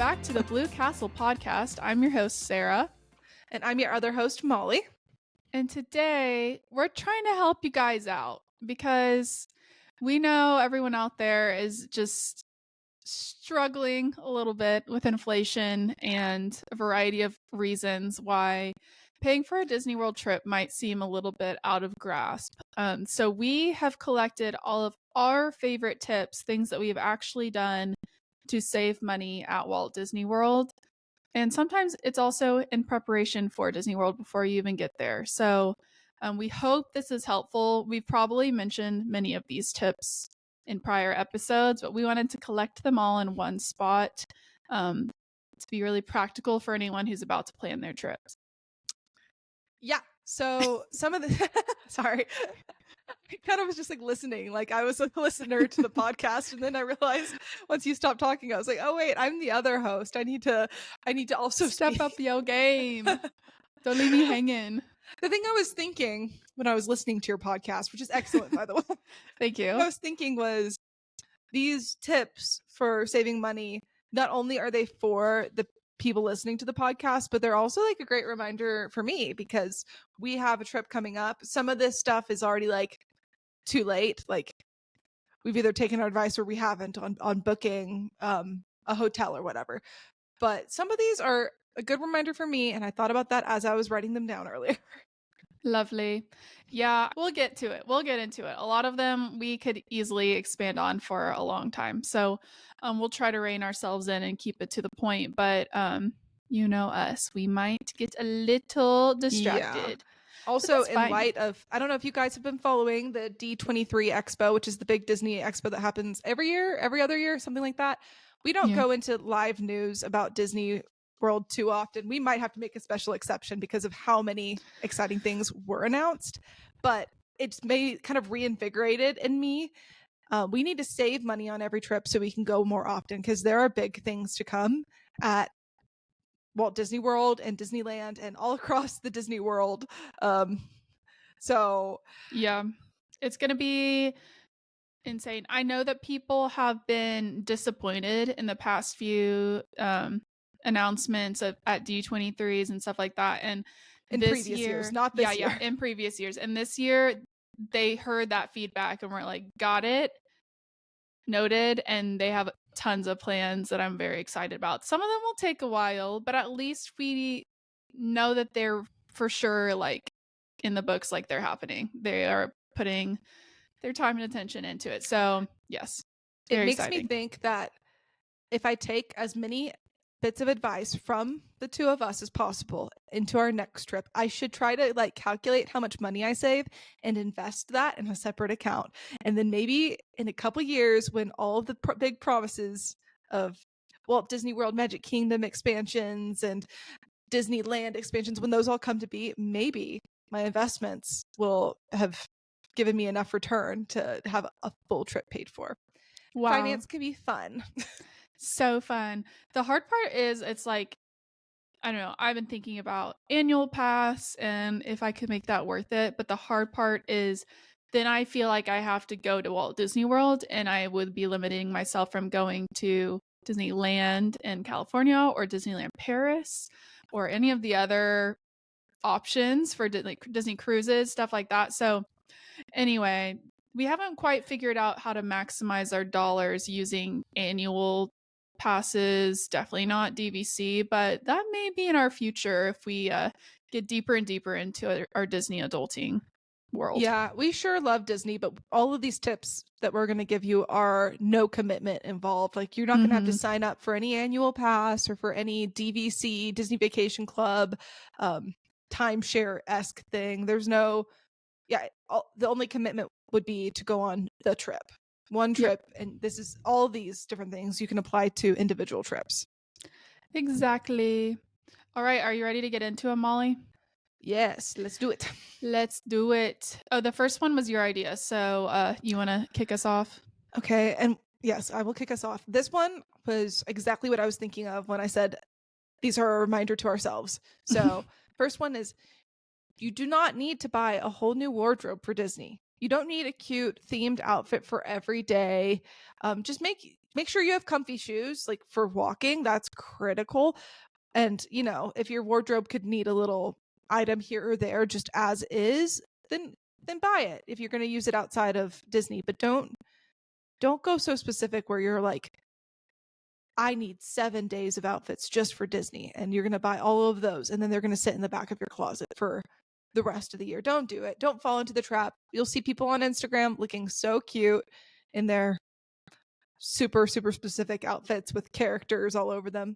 back to the Blue Castle podcast. I'm your host, Sarah. And I'm your other host, Molly. And today we're trying to help you guys out because we know everyone out there is just struggling a little bit with inflation and a variety of reasons why paying for a Disney World trip might seem a little bit out of grasp. So we have collected all of our favorite tips, things that we have actually done to save money at Walt Disney World. And sometimes it's also in preparation for Disney World before you even get there. So we hope this is helpful. We've probably mentioned many of these tips in prior episodes, but we wanted to collect them all in one spot to be really practical for anyone who's about to plan their trips. Yeah. So some of the sorry. I kind of was just like listening, like I was a listener to the podcast, and then I realized once you stopped talking, I was like, oh wait, I'm the other host. I need to also step up your game. Don't leave me hanging. The thing I was thinking when I was listening to your podcast, which is excellent, by the way. Thank you. What I was thinking was these tips for saving money, not only are they for the people listening to the podcast, but they're also like a great reminder for me because we have a trip coming up. Some of this stuff is already like too late. Like we've either taken our advice or we haven't on booking a hotel or whatever. But some of these are a good reminder for me, and I thought about that as I was writing them down earlier. Lovely. Yeah, we'll get to it. We'll get into it. A lot of them we could easily expand on for a long time. So we'll try to rein ourselves in and keep it to the point. But you know us, we might get a little distracted. Yeah. Also, in light of, I don't know if you guys have been following the D23 Expo, which is the big Disney Expo that happens every other year, something like that. We don't go into live news about Disney World too often. We might have to make a special exception because of how many exciting things were announced, but it's made kind of reinvigorated in me. We need to save money on every trip so we can go more often because there are big things to come at Walt Disney World and Disneyland and all across the Disney World. So yeah, it's going to be insane. I know that people have been disappointed in the past few announcements at D23s and stuff like that. And in previous years, not this year. Yeah, in previous years. And this year they heard that feedback and were like, got it, noted, and they have tons of plans that I'm very excited about. Some of them will take a while, but at least we know that they're for sure like in the books, like they're happening. They are putting their time and attention into it. So yes, it makes me think that if I take as many bits of advice from the two of us as possible into our next trip, I should try to like calculate how much money I save and invest that in a separate account. And then maybe in a couple years when all of the big promises of Walt Disney World Magic Kingdom expansions and Disneyland expansions, when those all come to be, maybe my investments will have given me enough return to have a full trip paid for. Wow. Finance can be fun. So fun. The hard part is it's like, I don't know, I've been thinking about annual pass and if I could make that worth it. But the hard part is then I feel like I have to go to Walt Disney World and I would be limiting myself from going to Disneyland in California or Disneyland Paris or any of the other options for Disney cruises, stuff like that. So anyway, we haven't quite figured out how to maximize our dollars using annual passes, definitely not DVC, but that may be in our future if we get deeper and deeper into our Disney adulting world. Yeah, we sure love Disney, but all of these tips that we're going to give you are no commitment involved. Like you're not going to have to sign up for any annual pass or for any DVC, Disney Vacation Club, timeshare-esque thing. There's no, the only commitment would be to go on the trip. One trip, and this is all these different things you can apply to individual trips. Exactly. All right, are you ready to get into it, Molly? Yes, let's do it. Let's do it. Oh, the first one was your idea, so you want to kick us off? Okay, and yes, I will kick us off. This one was exactly what I was thinking of when I said these are a reminder to ourselves. So first one is you do not need to buy a whole new wardrobe for Disney. You don't need a cute themed outfit for every day. Just make make sure you have comfy shoes, like for walking. That's critical. And, if your wardrobe could need a little item here or there just as is, then buy it if you're going to use it outside of Disney. But don't go so specific where you're like, I need 7 days of outfits just for Disney, and you're going to buy all of those, and then they're going to sit in the back of your closet for the rest of the year. Don't do it. Don't fall into the trap. You'll see people on Instagram looking so cute in their super, super specific outfits with characters all over them.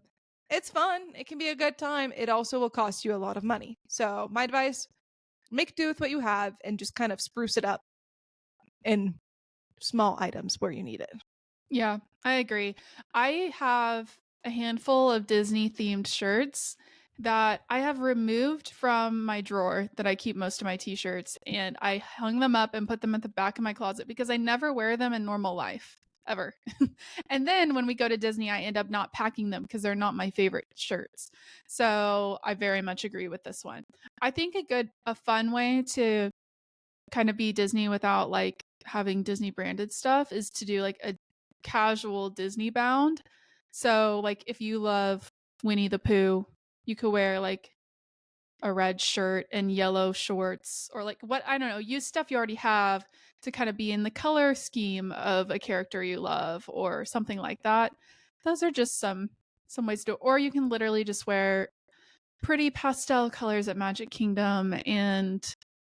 It's fun. It can be a good time. It also will cost you a lot of money. So, my advice, make do with what you have and just kind of spruce it up in small items where you need it. Yeah, I agree. I have a handful of Disney themed shirts that I have removed from my drawer that I keep most of my t-shirts, and I hung them up and put them at the back of my closet because I never wear them in normal life ever. And then when we go to Disney, I end up not packing them because they're not my favorite shirts. So I very much agree with this one. I think a fun way to kind of be Disney without like having Disney branded stuff is to do like a casual Disney bound. So like if you love Winnie the Pooh, you could wear like a red shirt and yellow shorts, or like what, I don't know, use stuff you already have to kind of be in the color scheme of a character you love or something like that. Those are just some ways to do it. Or you can literally just wear pretty pastel colors at Magic Kingdom and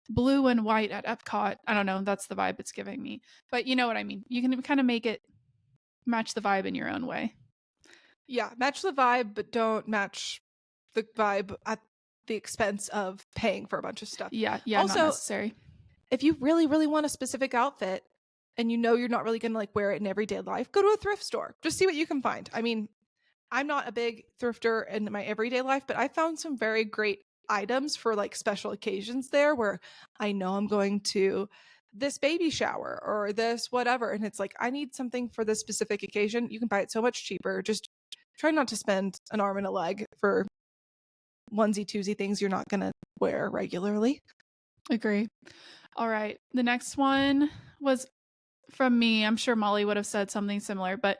blue and white at Epcot. I don't know, that's the vibe it's giving me. But you know what I mean. You can kind of make it match the vibe in your own way. Yeah, match the vibe, but don't match the vibe at the expense of paying for a bunch of stuff. Yeah, not Also, necessary. if you really, really want a specific outfit and you're not really going to like wear it in everyday life, go to a thrift store. Just see what you can find. I mean, I'm not a big thrifter in my everyday life, but I found some very great items for like special occasions there where I know I'm going to this baby shower or this whatever. And it's like, I need something for this specific occasion. You can buy it so much cheaper. Just try not to spend an arm and a leg for onesie twosie things you're not going to wear regularly. Agree. All right. The next one was from me. I'm sure Molly would have said something similar, but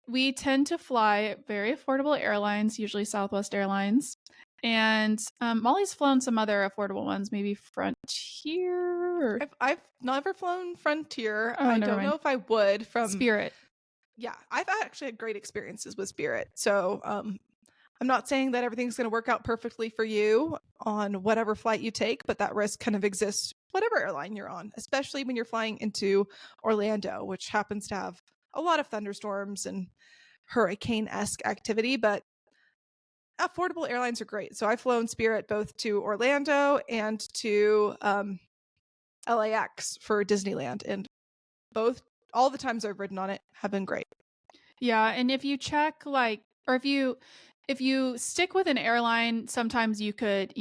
we tend to fly very affordable airlines, usually Southwest Airlines. And Molly's flown some other affordable ones, maybe Frontier. Or... I've never flown Frontier. Oh, I never don't mind. know if I would from Spirit. Yeah, I've actually had great experiences with Spirit. So I'm not saying that everything's going to work out perfectly for you on whatever flight you take, but that risk kind of exists whatever airline you're on, especially when you're flying into Orlando, which happens to have a lot of thunderstorms and hurricane-esque activity. But affordable airlines are great. So I've flown Spirit both to Orlando and to LAX for Disneyland, and all the times I've ridden on it have been great. Yeah, and if you check like, or if you stick with an airline, sometimes you could,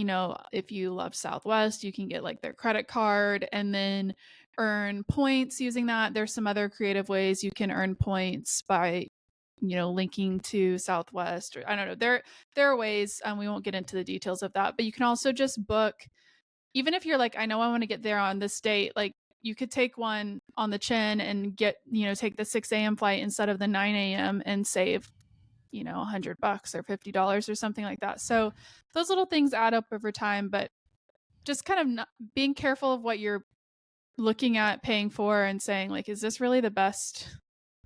if you love Southwest, you can get like their credit card and then earn points using that. There's some other creative ways you can earn points by linking to Southwest, or I don't know. There are ways, we won't get into the details of that, but you can also just book, even if you're like, I know I want to get there on this date, like you could take one on the chin and get, take the 6 a.m. flight instead of the 9 a.m. and save, $100 or $50 or something like that. So those little things add up over time, but just kind of being careful of what you're looking at paying for and saying like, is this really the best,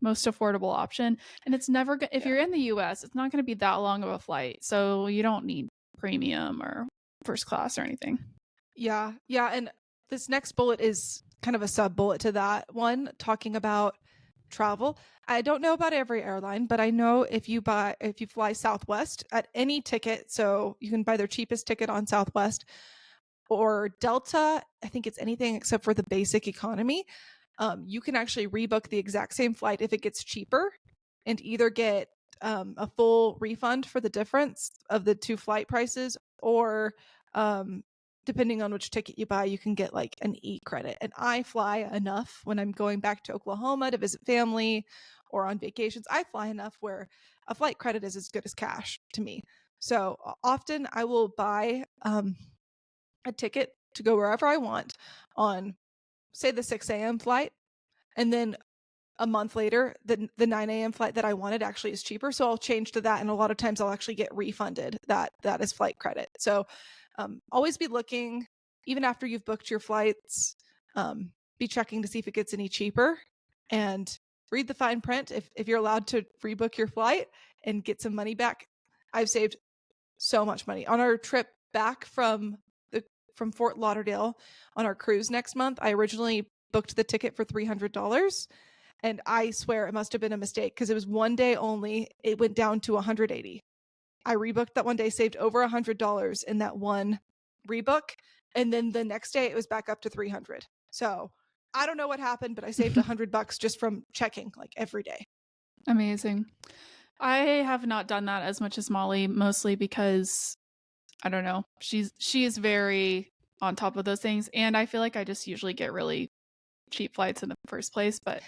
most affordable option? And it's never if you're in the US, it's not going to be that long of a flight, so you don't need premium or first class or anything. Yeah, and this next bullet is kind of a sub bullet to that one, talking about travel. I don't know about every airline, but I know if you fly Southwest at any ticket, so you can buy their cheapest ticket on Southwest, or Delta, I think it's anything except for the basic economy, you can actually rebook the exact same flight if it gets cheaper and either get a full refund for the difference of the two flight prices, or depending on which ticket you buy, you can get like an e-credit. And I fly enough when I'm going back to Oklahoma to visit family or on vacations. I fly enough where a flight credit is as good as cash to me. So often I will buy a ticket to go wherever I want on, say, the 6 a.m. flight, and then a month later, the 9 a.m. flight that I wanted actually is cheaper. So I'll change to that. And a lot of times I'll actually get refunded that is flight credit. So always be looking, even after you've booked your flights, be checking to see if it gets any cheaper, and read the fine print if you're allowed to rebook your flight and get some money back. I've saved so much money on our trip back from Fort Lauderdale on our cruise next month. I originally booked the ticket for $300, and I swear it must have been a mistake because it was one day only. It went down to $180. I rebooked that one day, saved over $100 in that one rebook, and then the next day it was back up to $300. So I don't know what happened, but I saved $100 just from checking like every day. Amazing. I have not done that as much as Molly, mostly because I don't know. She is very on top of those things, and I feel like I just usually get really cheap flights in the first place. But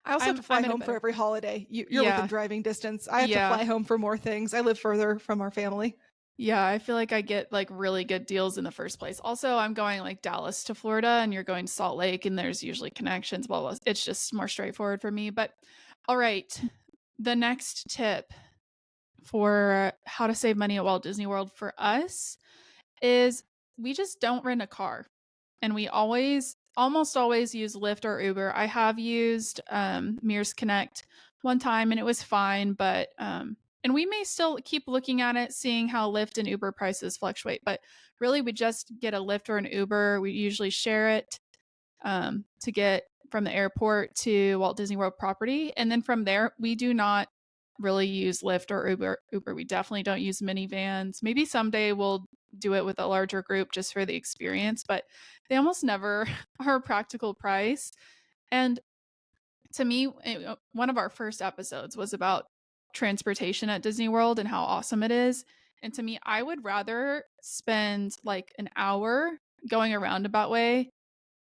I also have to fly home for every holiday. You're within driving distance. I have to fly home for more things. I live further from our family. Yeah, I feel like I get like really good deals in the first place. Also, I'm going like Dallas to Florida, and you're going to Salt Lake, and there's usually connections. Blah, blah. It's just more straightforward for me. But all right, the next tip for how to save money at Walt Disney World for us is we just don't rent a car, and we almost always use Lyft or Uber. I have used Mears Connect one time, and it was fine, but and we may still keep looking at it, seeing how Lyft and Uber prices fluctuate. But really, we just get a Lyft or an Uber. We usually share it to get from the airport to Walt Disney World property. And then from there, we do not really use Lyft or Uber. We definitely don't use minivans. Maybe someday we'll do it with a larger group just for the experience, but they almost never are a practical price. And to me, one of our first episodes was about transportation at Disney World and how awesome it is. And to me, I would rather spend like an hour going a roundabout way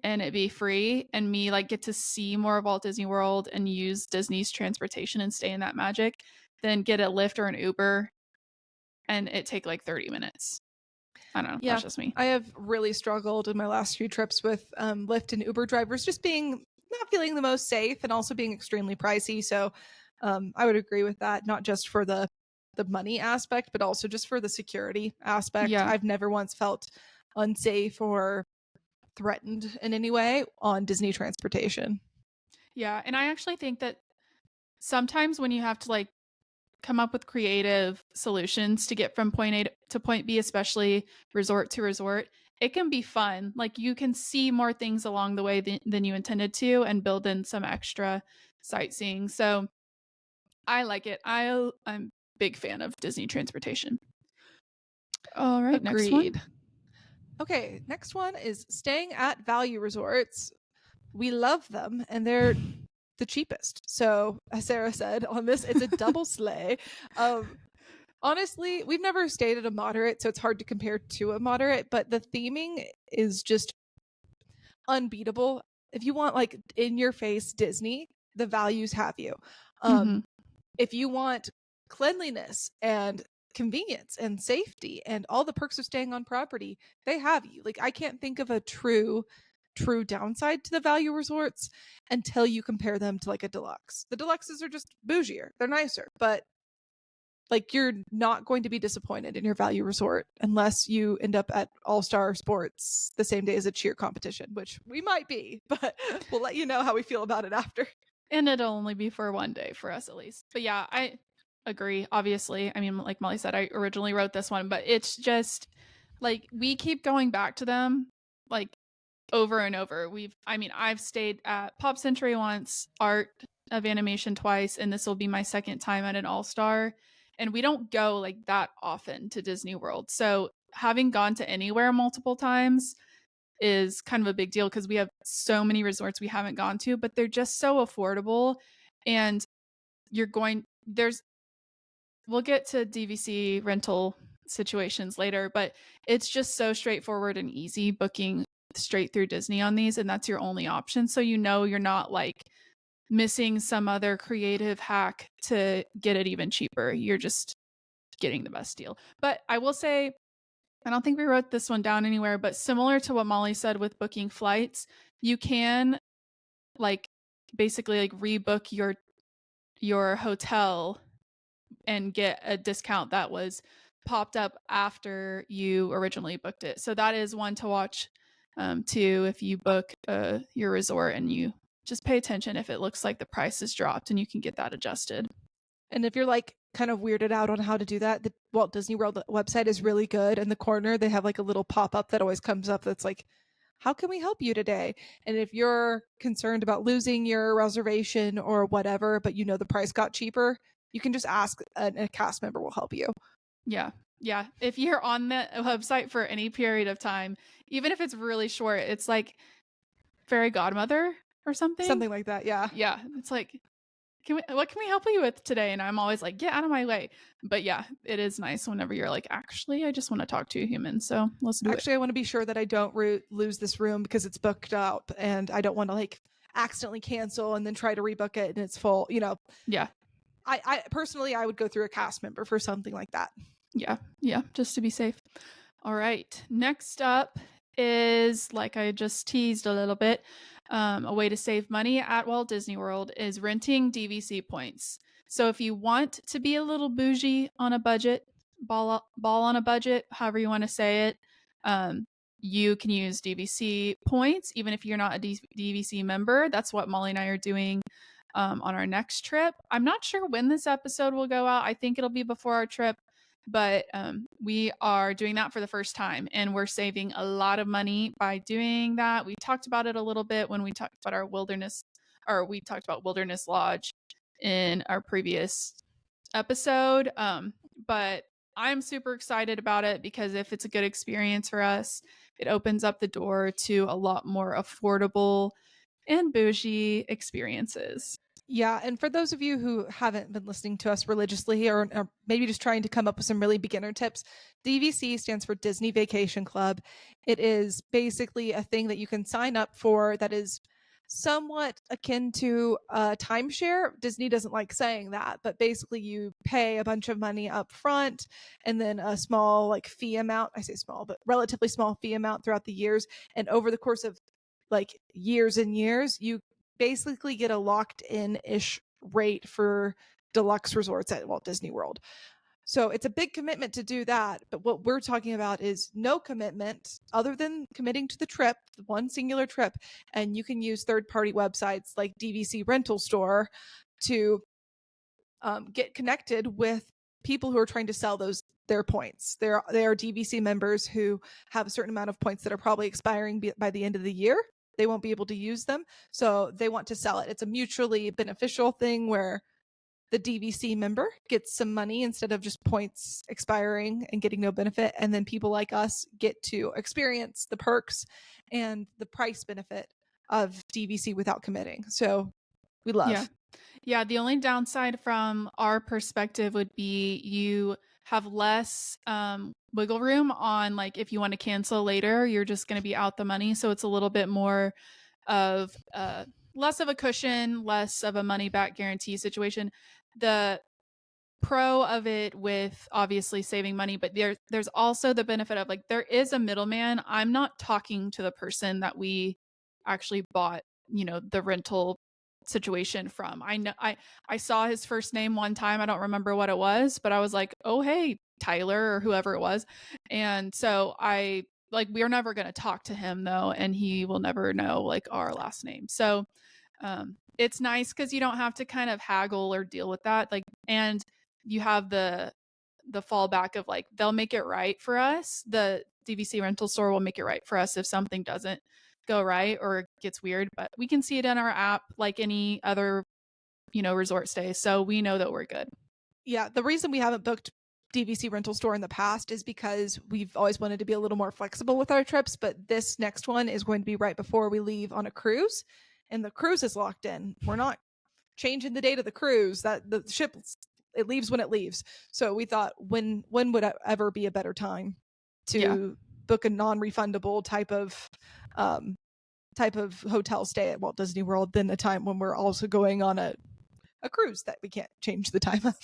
and it be free, and me like get to see more of Walt Disney World and use Disney's transportation and stay in that magic than get a Lyft or an Uber and it take like 30 minutes. I don't know. Yeah, That's just me. I have really struggled in my last few trips with Lyft and Uber drivers just being not feeling the most safe and also being extremely pricey. So I would agree with that, not just for the money aspect, but also just for the security aspect. Yeah. I've never once felt unsafe or threatened in any way on Disney transportation. Yeah, and I actually think that sometimes when you have to like come up with creative solutions to get from point A to point B, especially resort to resort, it can be fun. Like you can see more things along the way than you intended to and build in some extra sightseeing. So I like it. I'm a big fan of Disney transportation. All right, Agreed. next one. Okay, next one is staying at value resorts. We love them, and they're the cheapest. So, as Sarah said on this, it's a double slay. Honestly, we've never stayed at a moderate, so it's hard to compare to a moderate, but the theming is just unbeatable. If you want like in your face Disney, the values have you. If you want cleanliness and convenience and safety and all the perks of staying on property, they have you. Like I can't think of a true downside to the value resorts until you compare them to like a deluxe. The deluxes are just bougier. They're nicer, but like you're not going to be disappointed in your value resort unless you end up at All-Star Sports the same day as a cheer competition, which we might be, but we'll let you know how we feel about it after. And it'll only be for one day for us at least. But yeah, I agree. Obviously, I mean, like Molly said, I originally wrote this one, but it's just like we keep going back to them like over and over. I've stayed at Pop Century once, Art of Animation twice, and this will be my second time at an All-Star. And we don't go like that often to Disney World. So having gone to anywhere multiple times is kind of a big deal because we have so many resorts we haven't gone to, but they're just so affordable. And we'll get to DVC rental situations later, but it's just so straightforward and easy booking straight through Disney on these, and that's your only option. So you're not like missing some other creative hack to get it even cheaper. You're just getting the best deal. But I will say, I don't think we wrote this one down anywhere, but similar to what Molly said with booking flights, you can like basically like rebook your hotel and get a discount that was popped up after you originally booked it. So that is one to watch too if you book your resort, and you just pay attention if it looks like the price has dropped, and you can get that adjusted. And if you're like kind of weirded out on how to do that, the Walt Disney World website is really good. In the corner, they have like a little pop up that always comes up that's like, how can we help you today? And if you're concerned about losing your reservation or whatever, but you know the price got cheaper, you can just ask, and a cast member will help you. Yeah. Yeah. If you're on the website for any period of time, even if it's really short, it's like fairy godmother or something. Something like that, yeah. Yeah. It's like, what can we help you with today? And I'm always like, get out of my way. But yeah, it is nice whenever you're like, actually, I just want to talk to a human. So let's do it. Actually, I want to be sure that I don't lose this room because it's booked up, and I don't want to like accidentally cancel and then try to rebook it and it's full. Yeah. I personally, I would go through a cast member for something like that. Yeah. Yeah. Just to be safe. All right. Next up is, like I just teased a little bit, a way to save money at Walt Disney World is renting DVC points. So if you want to be a little bougie on a budget, ball on a budget, however you want to say it, you can use DVC points, even if you're not a DVC member. That's what Molly and I are doing on our next trip. I'm not sure when this episode will go out. I think it'll be before our trip, but we are doing that for the first time, and we're saving a lot of money by doing that. We talked about it a little bit when we talked about we talked about Wilderness Lodge in our previous episode. But I'm super excited about it because if it's a good experience for us, it opens up the door to a lot more affordable and bougie experiences. Yeah, and for those of you who haven't been listening to us religiously, or maybe just trying to come up with some really beginner tips, DVC stands for Disney Vacation Club. It is basically a thing that you can sign up for that is somewhat akin to a timeshare. Disney doesn't like saying that, but basically you pay a bunch of money up front and then a small like fee amount. I say small, but relatively small fee amount throughout the years. And over the course of like years and years, you basically get a locked in ish rate for deluxe resorts at Walt Disney World. So it's a big commitment to do that. But what we're talking about is no commitment other than committing to the trip, one singular trip. And you can use third party websites like DVC Rental Store to get connected with people who are trying to sell their points. They are DVC members who have a certain amount of points that are probably expiring by the end of the year. They won't be able to use them, so they want to sell it. It's a mutually beneficial thing where the DVC member gets some money instead of just points expiring and getting no benefit, and then people like us get to experience the perks and the price benefit of DVC without committing. So we love. Yeah. Yeah, the only downside from our perspective would be you have less wiggle room on, like, if you want to cancel later, you're just going to be out the money. So it's a little bit more of less of a cushion, less of a money back guarantee situation. The pro of it with obviously saving money, but there's also the benefit of, like, there is a middleman. I'm not talking to the person that we actually bought, the rental situation from. I know I saw his first name one time. I don't remember what it was, but I was like, "Oh, hey, Tyler," or whoever it was. And so we're never going to talk to him though, and he will never know like our last name. So it's nice cuz you don't have to kind of haggle or deal with that. Like, and you have the fallback of, like, they'll make it right for us. The DVC rental store will make it right for us if something doesn't go right or it gets weird, but we can see it in our app like any other, resort stay. So we know that we're good. Yeah, the reason we haven't booked DVC rental store in the past is because we've always wanted to be a little more flexible with our trips, but this next one is going to be right before we leave on a cruise, and the cruise is locked in. We're not changing the date of the cruise. That the ship, it leaves when it leaves. So we thought, when would ever be a better time to book a non-refundable type of hotel stay at Walt Disney World than a time when we're also going on a cruise that we can't change the time of.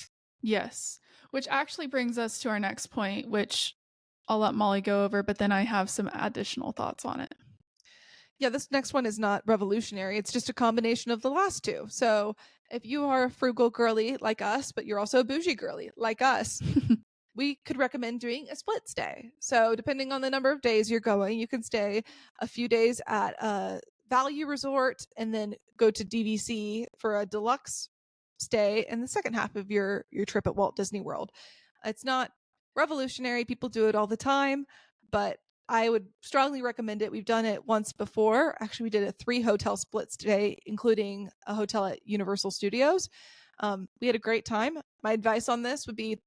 Yes. Which actually brings us to our next point, which I'll let Molly go over, but then I have some additional thoughts on it. Yeah, this next one is not revolutionary. It's just a combination of the last two. So if you are a frugal girly like us, but you're also a bougie girly like us, we could recommend doing a split stay. So depending on the number of days you're going, you can stay a few days at a value resort and then go to DVC for a deluxe stay in the second half of your trip at Walt Disney World. It's not revolutionary. People do it all the time, but I would strongly recommend it. We've done it once before. Actually, we did a 3 hotel split stay, including a hotel at Universal Studios. We had a great time. My advice on this would be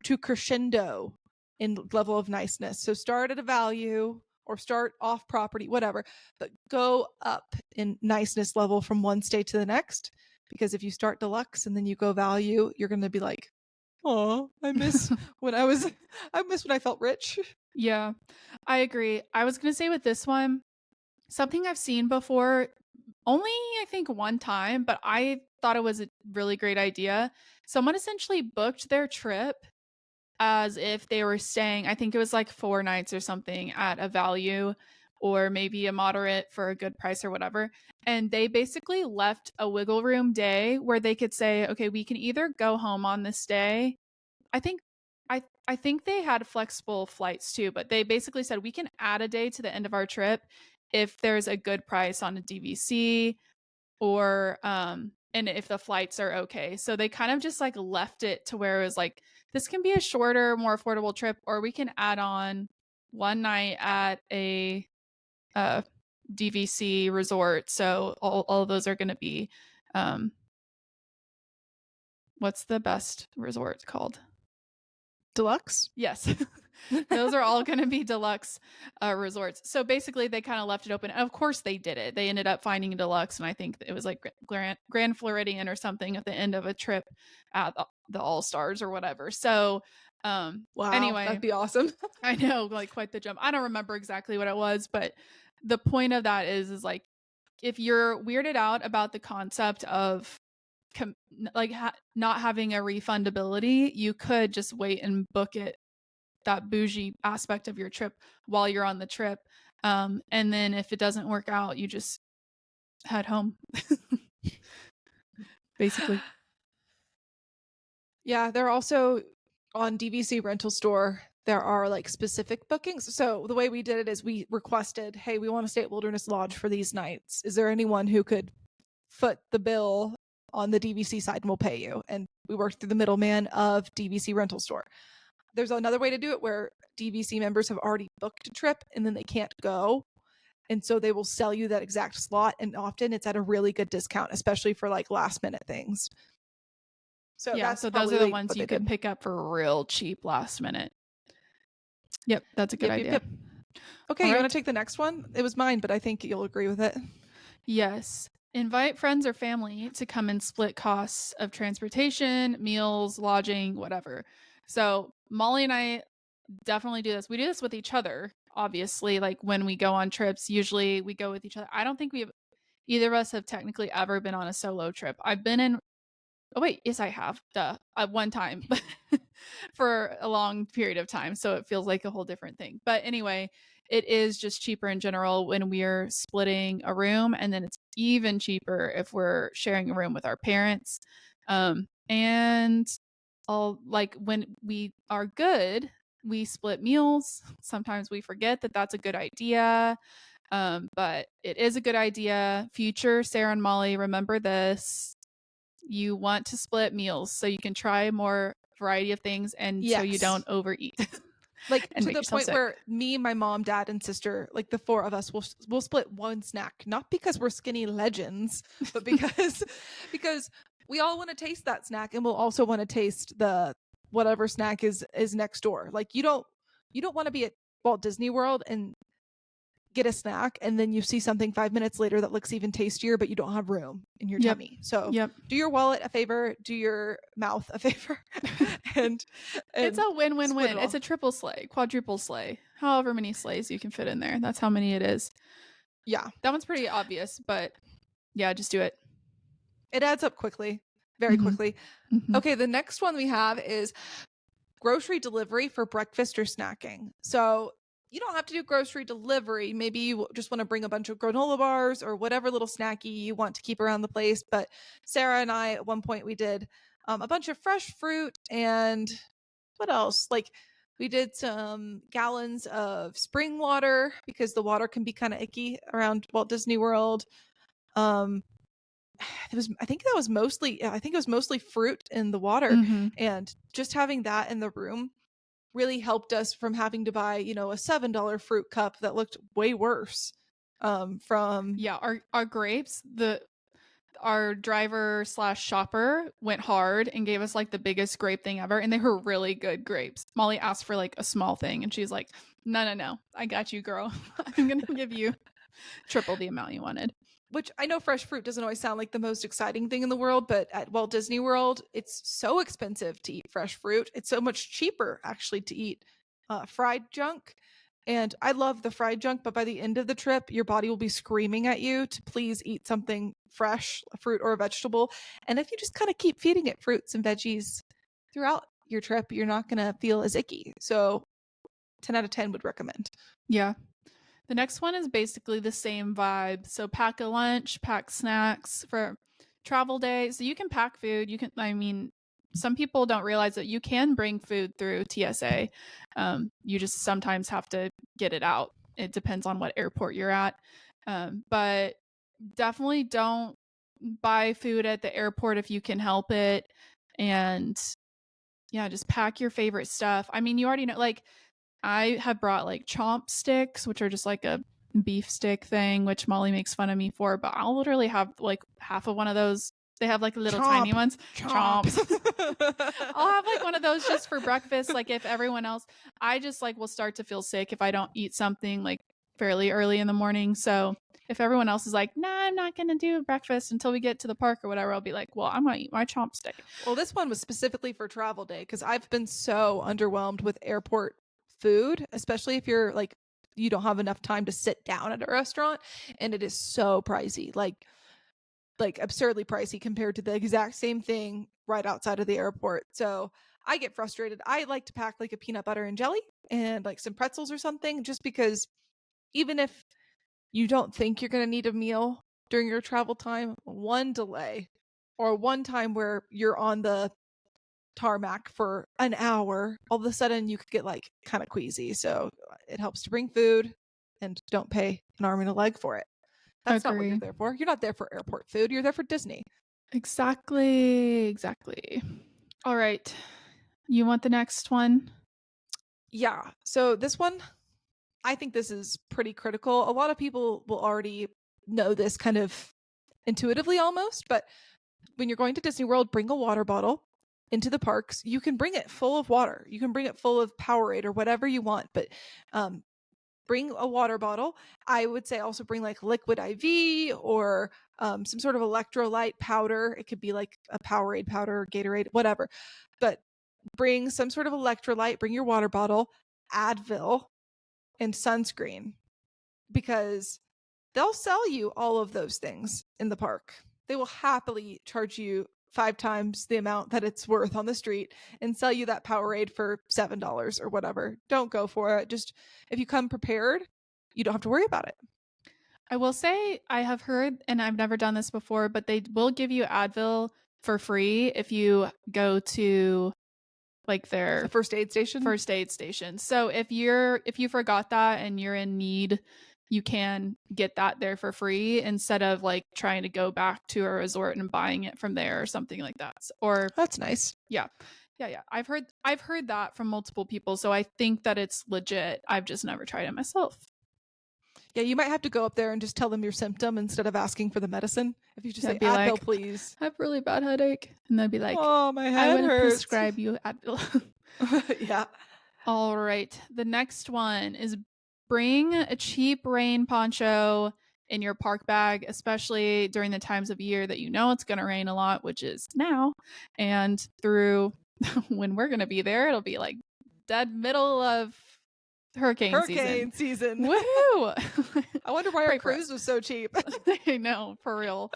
to crescendo in level of niceness. So start at a value or start off property, whatever, but go up in niceness level from one stay to the next. Because if you start deluxe and then you go value, you're going to be like, oh, I miss when I felt rich. Yeah, I agree. I was going to say with this one, something I've seen before, only I think one time, but I thought it was a really great idea. Someone essentially booked their trip as if they were staying, I think it was like 4 nights or something at a value or maybe a moderate for a good price or whatever. And they basically left a wiggle room day where they could say, okay, we can either go home on this day. I think I think they had flexible flights too, but they basically said we can add a day to the end of our trip if there's a good price on a DVC or and if the flights are okay. So they kind of just like left it to where it was like this can be a shorter, more affordable trip, or we can add on one night at a DVC resort. So all of those are going to be what's the best resort called? Deluxe? Yes. Those are all going to be deluxe resorts. So basically, they kind of left it open. And of course, they did it. They ended up finding a deluxe, and I think it was like Grand Floridian or something at the end of a trip at the All Stars or whatever. So, Wow, anyway, that'd be awesome. I know, like quite the jump. I don't remember exactly what it was, but the point of that is like if you're weirded out about the concept of not having a refundability, you could just wait and book it, that bougie aspect of your trip, while you're on the trip. And then if it doesn't work out, you just head home. Basically. Yeah, they're also on DVC rental store. There are like specific bookings. So the way we did it is we requested, hey, we want to stay at Wilderness Lodge for these nights. Is there anyone who could foot the bill on the DVC side and we'll pay you? And we worked through the middleman of DVC rental store. There's another way to do it where DVC members have already booked a trip and then they can't go. And so they will sell you that exact slot. And often it's at a really good discount, especially for like last minute things. So yeah, that's so those are the probably ones what you they could did. pick up for real cheap last minute. Yep, that's a good idea. Okay, All you right. want to take the next one? It was mine, but I think you'll agree with it. Yes. Invite friends or family to come and split costs of transportation, meals, lodging, whatever. So Molly and I definitely do this. We do this with each other, obviously. Like when we go on trips, usually we go with each other. I don't think either of us have technically ever been on a solo trip. I've been in, oh wait, yes I have, duh, one time for a long period of time, so it feels like a whole different thing. But anyway, it is just cheaper in general when we're splitting a room, and then it's even cheaper if we're sharing a room with our parents. And all, like when we are good, we split meals. Sometimes we forget that that's a good idea, but it is a good idea. Future Sarah and Molly, remember this: you want to split meals so you can try more variety of things, and so you don't overeat. Like and to make the yourself point sick. where me, my mom, dad, and sister, like the 4 of us, will split one snack, not because we're skinny legends, but because because we all want to taste that snack, and we'll also want to taste the whatever snack is next door. Like you don't want to be at Walt Disney World and get a snack and then you see something 5 minutes later that looks even tastier, but you don't have room in your tummy. So do your wallet a favor, do your mouth a favor. and it's a win-win-win. It's a triple sleigh, quadruple sleigh, however many sleighs you can fit in there. That's how many it is. Yeah, that one's pretty obvious, but yeah, just do it. It adds up quickly, very quickly. Mm-hmm. Okay, the next one we have is grocery delivery for breakfast or snacking. So you don't have to do grocery delivery. Maybe you just want to bring a bunch of granola bars or whatever little snacky you want to keep around the place. But Sarah and I, at one point, we did a bunch of fresh fruit and what else? Like we did some gallons of spring water because the water can be kind of icky around Walt Disney World. Um, I think it was mostly fruit in the water, Mm-hmm. and just having that in the room really helped us from having to buy, a $7 fruit cup that looked way worse. From Yeah, our grapes, our driver slash shopper went hard and gave us like the biggest grape thing ever, and they were really good grapes. Molly asked for like a small thing, and she's like, no, I got you, girl. I'm gonna give you triple the amount you wanted. which I know fresh fruit doesn't always sound like the most exciting thing in the world, but at Walt Disney World, it's so expensive to eat fresh fruit. It's so much cheaper actually to eat fried junk. And I love the fried junk, but by the end of the trip, your body will be screaming at you to please eat something fresh, a fruit or a vegetable. And if you just kind of keep feeding it fruits and veggies throughout your trip, you're not going to feel as icky. So 10 out of 10 would recommend. Yeah. The next one is basically the same vibe. So pack a lunch, pack snacks for travel day. So you can pack food. Some people don't realize that you can bring food through TSA. You just sometimes have to get it out. It depends on what airport you're at. But definitely don't buy food at the airport if you can help it. And yeah, just pack your favorite stuff. I mean, you already know, like, I have brought like chomp sticks, which are just like a beef stick thing, which Molly makes fun of me for, but I'll literally have like half of one of those. They have like little tiny ones. Chomps. I'll have like one of those just for breakfast. Like if everyone else, I just like will start to feel sick if I don't eat something like fairly early in the morning. So if everyone else is like, nah, I'm not going to do breakfast until we get to the park or whatever, I'll be like, well, I'm going to eat my chomp stick. Well, this one was specifically for travel day because I've been so underwhelmed with airport food, especially if you're like, you don't have enough time to sit down at a restaurant, and it is so pricey, like absurdly pricey compared to the exact same thing right outside of the airport. So I get frustrated. I like to pack like a peanut butter and jelly and like some pretzels or something, just because even if you don't think you're going to need a meal during your travel time, one delay or one time where you're on the tarmac for an hour, all of a sudden you could get like kind of queasy. So it helps to bring food and don't pay an arm and a leg for it. That's not what you're there for. You're not there for airport food. You're there for Disney. Exactly. All right. You want the next one? Yeah. So this one, I think this is pretty critical. A lot of people will already know this kind of intuitively almost, but when you're going to Disney World, bring a water bottle into the parks. You can bring it full of water. You can bring it full of Powerade or whatever you want, but bring a water bottle. I would say also bring like liquid IV or some sort of electrolyte powder. It could be like a Powerade powder, Gatorade, whatever. But bring some sort of electrolyte, bring your water bottle, Advil, and sunscreen, because they'll sell you all of those things in the park. They will happily charge you 5 times the amount that it's worth on the street and sell you that Powerade for $7 or whatever. Don't go for it. Just if you come prepared, you don't have to worry about it. I will say I have heard, and I've never done this before, but they will give you Advil for free if you go to like their first aid station. So if you forgot that and you're in need, you can get that there for free instead of like trying to go back to a resort and buying it from there or something like that. Or that's nice. Yeah. I've heard that from multiple people, so I think that it's legit. I've just never tried it myself. Yeah, you might have to go up there and just tell them your symptom instead of asking for the medicine. If you just say, Advil, like, please. I have really bad headache. And they'd be like, oh, my head hurts. I will prescribe you Advil. Yeah. All right. The next one is bring a cheap rain poncho in your park bag, especially during the times of year that you know it's going to rain a lot, which is now. And through when we're going to be there, it'll be like dead middle of hurricane season. Woohoo! I wonder why our cruise was so cheap. I know, for real.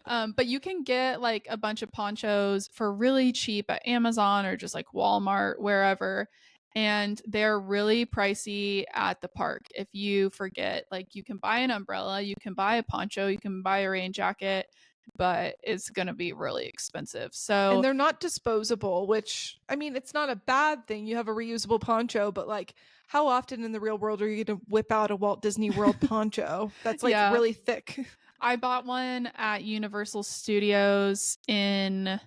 But you can get like a bunch of ponchos for really cheap at Amazon or just like Walmart, wherever. and they're really pricey at the park. If you forget, like, you can buy an umbrella, you can buy a poncho, you can buy a rain jacket, but it's going to be really expensive. And So they're not disposable, which, I mean, it's not a bad thing. You have a reusable poncho, but like, how often in the real world are you going to whip out a Walt Disney World poncho that's like yeah, really thick? I bought one at Universal Studios in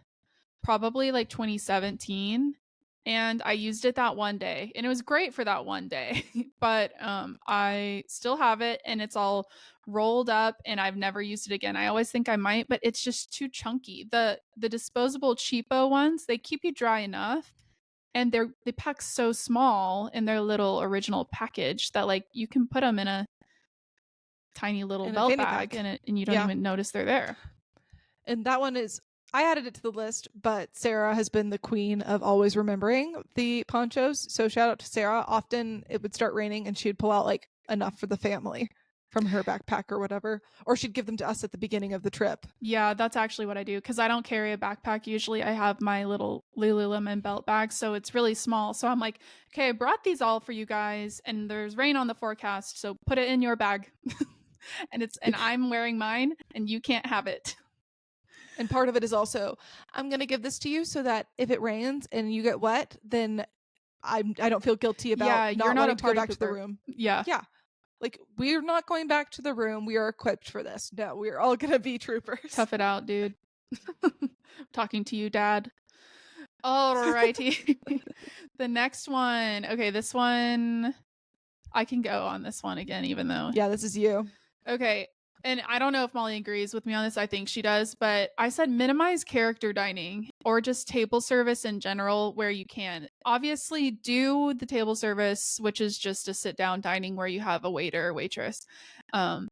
probably like 2017, and I used it that one day, and it was great for that one day. But I still have it, and it's all rolled up, and I've never used it again. I always think I might, but it's just too chunky. The disposable cheapo ones, they keep you dry enough, and they pack so small in their little original package that like you can put them in a tiny little In a belt fanny bag, pack. and you don't Yeah. even notice they're there. And that one is, I added it to the list, but Sarah has been the queen of always remembering the ponchos. So shout out to Sarah. Often it would start raining and she'd pull out like enough for the family from her backpack or whatever, or she'd give them to us at the beginning of the trip. Yeah, that's actually what I do because I don't carry a backpack usually. I have my little Lululemon belt bag, so it's really small. So I'm like, okay, I brought these all for you guys, and there's rain on the forecast, so put it in your bag. And I'm wearing mine, and you can't have it. And part of it is also, I'm going to give this to you so that if it rains and you get wet, then I don't feel guilty about Yeah, you're not not wanting a to go party back to the pooper. room. Yeah, Yeah. Like, we're not going back to the room. We are equipped for this. No, we're all going to be troopers. tough it out, dude. Talking to you, Dad. Alrighty. The next one. Okay, this one I can go on this one again, even though. Yeah, this is you. Okay. And I don't know if Molly agrees with me on this. I think she does. But I said minimize character dining or just table service in general where you can. Obviously, do the table service, which is just a sit down dining where you have a waiter or waitress. And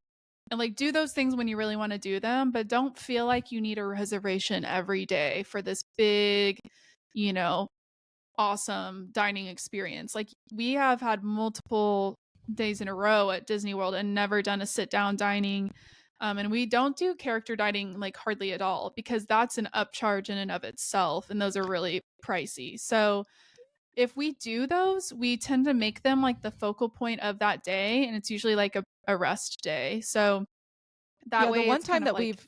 like do those things when you really want to do them, but don't feel like you need a reservation every day for this big, you know, awesome dining experience. Like we have had multiple days in a row at Disney World and never done a sit down dining. And we don't do character dining like hardly at all because that's an upcharge in and of itself. And those are really pricey. So if we do those, we tend to make them like the focal point of that day. And it's usually like a rest day. So that way it's kind of like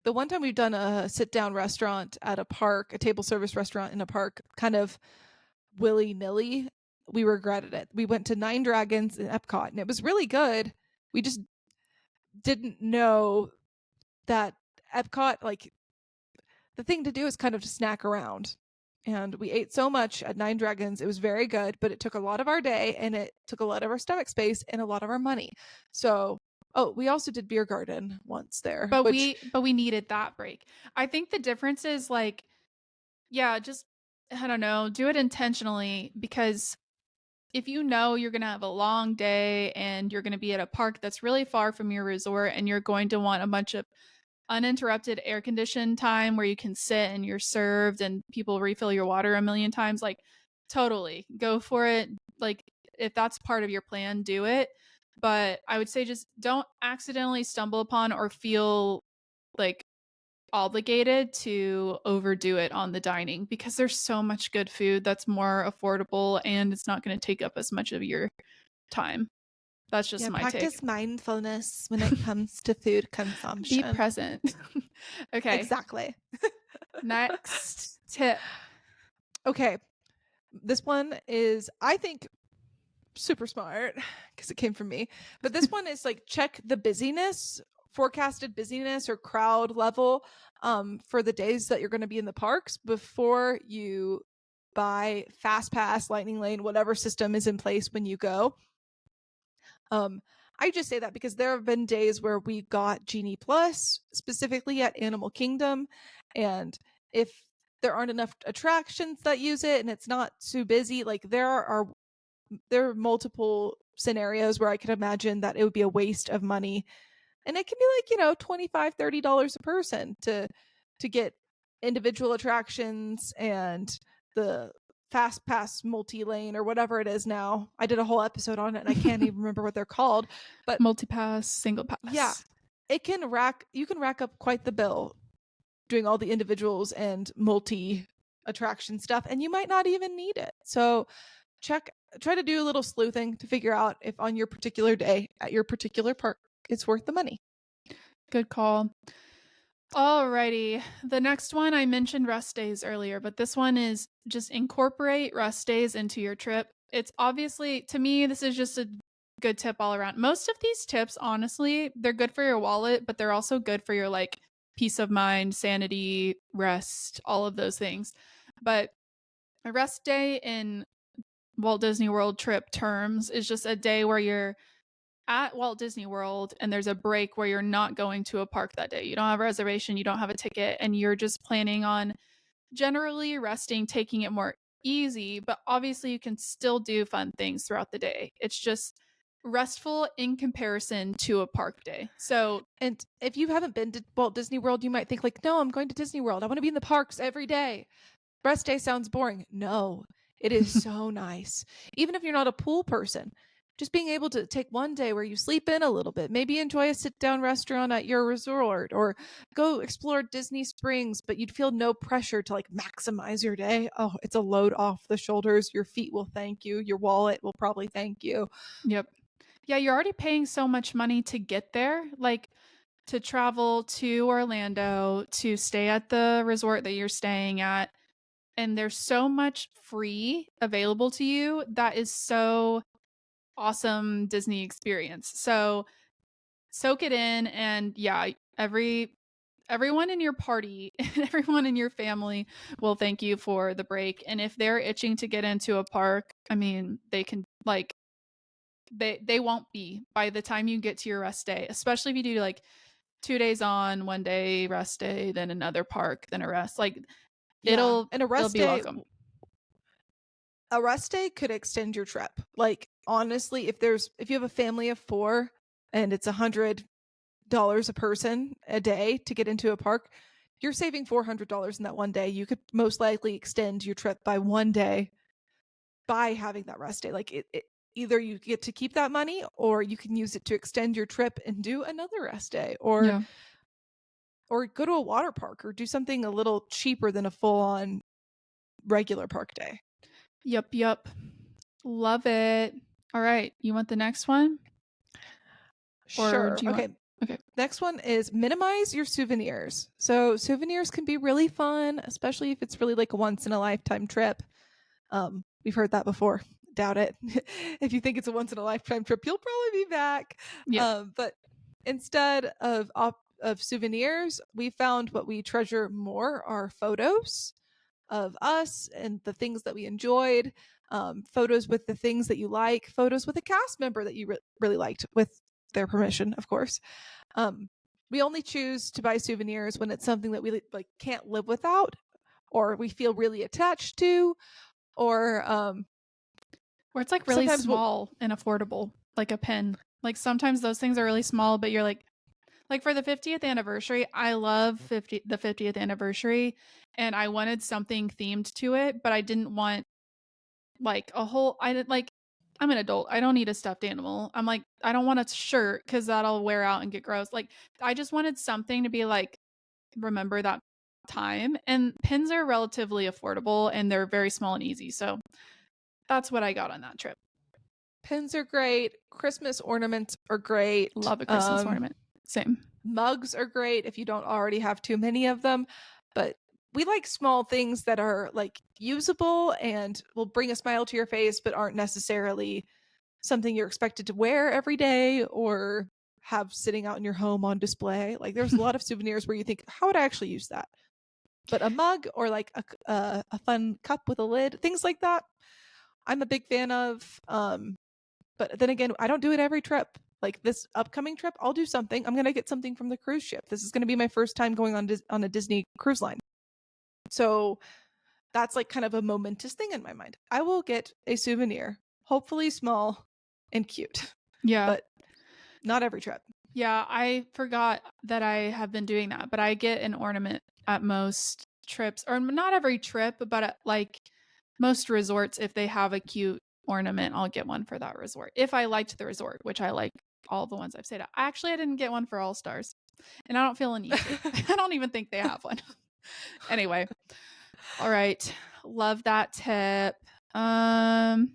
the one time we've done a sit down restaurant at a park, a table service restaurant in a park, kind of willy nilly, we regretted it. We went to Nine Dragons in Epcot and it was really good. We just didn't know that Epcot, like, the thing to do is kind of to snack around. And we ate so much at Nine Dragons. It was very good, but it took a lot of our day and it took a lot of our stomach space and a lot of our money. So, oh, we also did Beer Garden once there. but we needed that break. I think the difference is like, yeah, just I don't know, do it intentionally because if you know you're going to have a long day and you're going to be at a park that's really far from your resort and you're going to want a bunch of uninterrupted air conditioned time where you can sit and you're served and people refill your water a million times, like totally go for it. Like if that's part of your plan, do it. But I would say just don't accidentally stumble upon or feel like obligated to overdo it on the dining because there's so much good food that's more affordable and it's not going to take up as much of your time. That's just my practice take. mindfulness when it comes to food consumption. Be present. Okay. Exactly. Next tip. Okay. This one is, I think, super smart because it came from me. But this one is like check the busyness, forecasted busyness or crowd level for the days that you're going to be in the parks before you buy Fast Pass, Lightning Lane, whatever system is in place when you go. I just say that because there have been days where we got Genie Plus, specifically at Animal Kingdom, and if there aren't enough attractions that use it and it's not too busy, like there are multiple scenarios where I could imagine that it would be a waste of money, and it can be like $25-$30 a person to get individual attractions and the Fast Pass multi-lane or whatever it is now. I did a whole episode on it and I can't even remember what they're called, but multi-pass, single pass. Yeah, you can rack up quite the bill doing all the individuals and multi attraction stuff, and you might not even need it. So try to do a little sleuthing to figure out if on your particular day at your particular park it's worth the money. Good call. Alrighty. The next one, I mentioned rest days earlier, but this one is just incorporate rest days into your trip. It's obviously, to me, this is just a good tip all around. Most of these tips, honestly, they're good for your wallet, but they're also good for your like peace of mind, sanity, rest, all of those things. But a rest day in Walt Disney World trip terms is just a day where you're at Walt Disney World and there's a break where you're not going to a park that day. You don't have a reservation, you don't have a ticket, and you're just planning on generally resting, taking it more easy, but obviously you can still do fun things throughout the day. It's just restful in comparison to a park day. So, and if you haven't been to Walt Disney World, you might think like, no, I'm going to Disney World. I want to be in the parks every day. Rest day sounds boring. No, it is so nice. Even if you're not a pool person, just being able to take one day where you sleep in a little bit, maybe enjoy a sit down restaurant at your resort or go explore Disney Springs, but you'd feel no pressure to like maximize your day. Oh, it's a load off the shoulders. Your feet will thank you. Your wallet will probably thank you. yep. Yeah, you're already paying so much money to get there. Like, to travel to Orlando, to stay at the resort that you're staying at. And there's so much free available to you that is so awesome Disney experience. So soak it in, and yeah, everyone in your party and everyone in your family will thank you for the break. And if they're itching to get into a park, I mean, they can like they won't be by the time you get to your rest day, especially if you do like 2 days on, 1 day rest day, then another park, then a rest. Like Yeah. And it'll be welcome. a rest day could extend your trip. Like honestly, if you have a family of 4 and it's $100 a person a day to get into a park, you're saving $400 in that one day. You could most likely extend your trip by 1 day by having that rest day. Like either you get to keep that money or you can use it to extend your trip and do another rest day or go to a water park or do something a little cheaper than a full-on regular park day. Yep. Love it. All right. You want the next one? Sure. Okay. Next one is minimize your souvenirs. So souvenirs can be really fun, especially if it's really like a once in a lifetime trip. We've heard that before. Doubt it. If you think it's a once in a lifetime trip, you'll probably be back. Yeah. But instead of souvenirs, we found what we treasure more are photos of us and the things that we enjoyed, photos with the things that you like, photos with a cast member that you really liked with their permission, of course. We only choose to buy souvenirs when it's something that we like can't live without, or we feel really attached to, or it's like really small and affordable, like a pen. Like sometimes those things are really small, but you're like for the 50th anniversary, I love the 50th anniversary, and I wanted something themed to it, but I didn't want like a whole. I didn't like. I'm an adult. I don't need a stuffed animal. I'm like, I don't want a shirt because that'll wear out and get gross. Like, I just wanted something to be like, remember that time. And pins are relatively affordable and they're very small and easy. So that's what I got on that trip. Pins are great. Christmas ornaments are great. Love a Christmas ornament. Same. Mugs are great if you don't already have too many of them. But we like small things that are like usable and will bring a smile to your face, but aren't necessarily something you're expected to wear every day or have sitting out in your home on display. Like there's a lot of souvenirs where you think, how would I actually use that? But a mug or like a fun cup with a lid, things like that, I'm a big fan of. But then again, I don't do it every trip. Like this upcoming trip, I'll do something. I'm going to get something from the cruise ship. This is going to be my first time going on a Disney cruise line. So that's like kind of a momentous thing in my mind. I will get a souvenir, hopefully small and cute. Yeah. But not every trip. Yeah, I forgot that I have been doing that, but I get an ornament at most trips, or not every trip, but at like most resorts. If they have a cute ornament, I'll get one for that resort. If I liked the resort, which I like all the ones I've stayed at. Actually, I didn't get one for All Stars, and I don't feel a need to. I don't even think they have one. Anyway, All right. Love that tip. Um,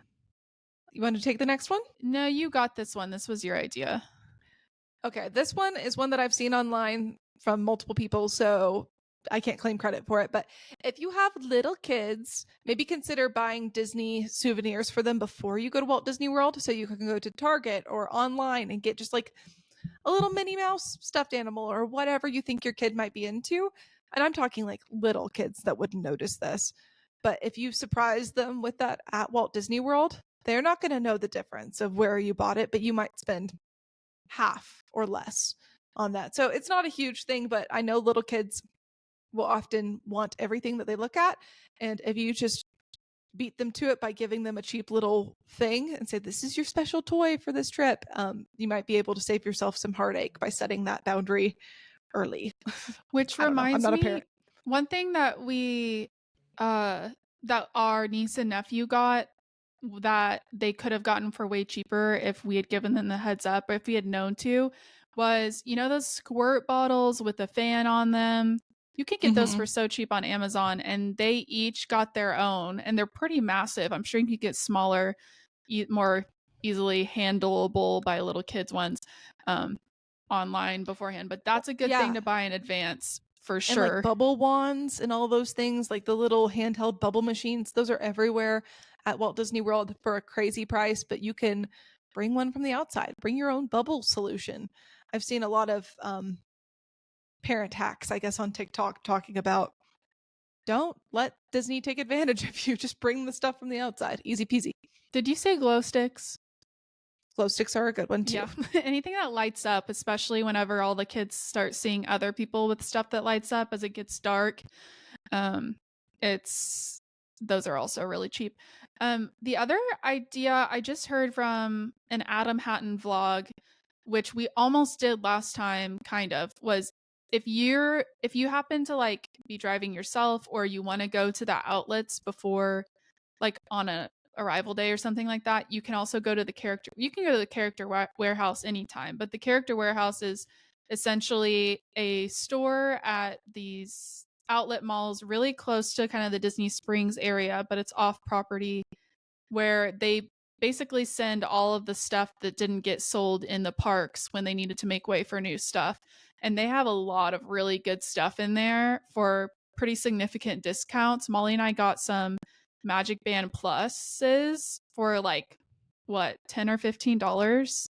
You want to take the next one? no, you got this one. This was your idea. Okay, this one is one that I've seen online from multiple people, so I can't claim credit for it. But if you have little kids, maybe consider buying Disney souvenirs for them before you go to Walt Disney World. So you can go to Target or online and get just like a little Minnie Mouse stuffed animal or whatever you think your kid might be into. And I'm talking like little kids that wouldn't notice this. But if you surprise them with that at Walt Disney World, they're not going to know the difference of where you bought it, but you might spend half or less on that. So it's not a huge thing, but I know little kids will often want everything that they look at. And if you just beat them to it by giving them a cheap little thing and say, this is your special toy for this trip, you might be able to save yourself some heartache by setting that boundary early. Which I don't know. I'm reminds not a me, parent. one thing that that our niece and nephew got that they could have gotten for way cheaper if we had given them the heads up or if we had known to was, those squirt bottles with a fan on them. You can get those for so cheap on Amazon, and they each got their own, and they're pretty massive. I'm sure you could get smaller, more easily handleable by little kids ones online beforehand. But that's a good thing Yeah. to buy in advance for And like sure. bubble wands and all those things, like the little handheld bubble machines, those are everywhere at Walt Disney World for a crazy price, but you can bring one from the outside, bring your own bubble solution. I've seen a lot of parent hacks, I guess, on TikTok talking about don't let Disney take advantage of you. Just bring the stuff from the outside. Easy peasy. Did you say glow sticks? Glow sticks are a good one too. Yeah. Anything that lights up, especially whenever all the kids start seeing other people with stuff that lights up as it gets dark. It's those are also really cheap. The other idea I just heard from an Adam Hatton vlog, which we almost did last time, kind of, was if you happen to like be driving yourself or you want to go to the outlets before like on a arrival day or something like that, you can also go to the character warehouse anytime, but the character warehouse is essentially a store at these outlet malls really close to kind of the Disney Springs area, but it's off property, where they basically send all of the stuff that didn't get sold in the parks when they needed to make way for new stuff. And they have a lot of really good stuff in there for pretty significant discounts. Molly and I got some Magic Band Pluses for like what, $10 or $15?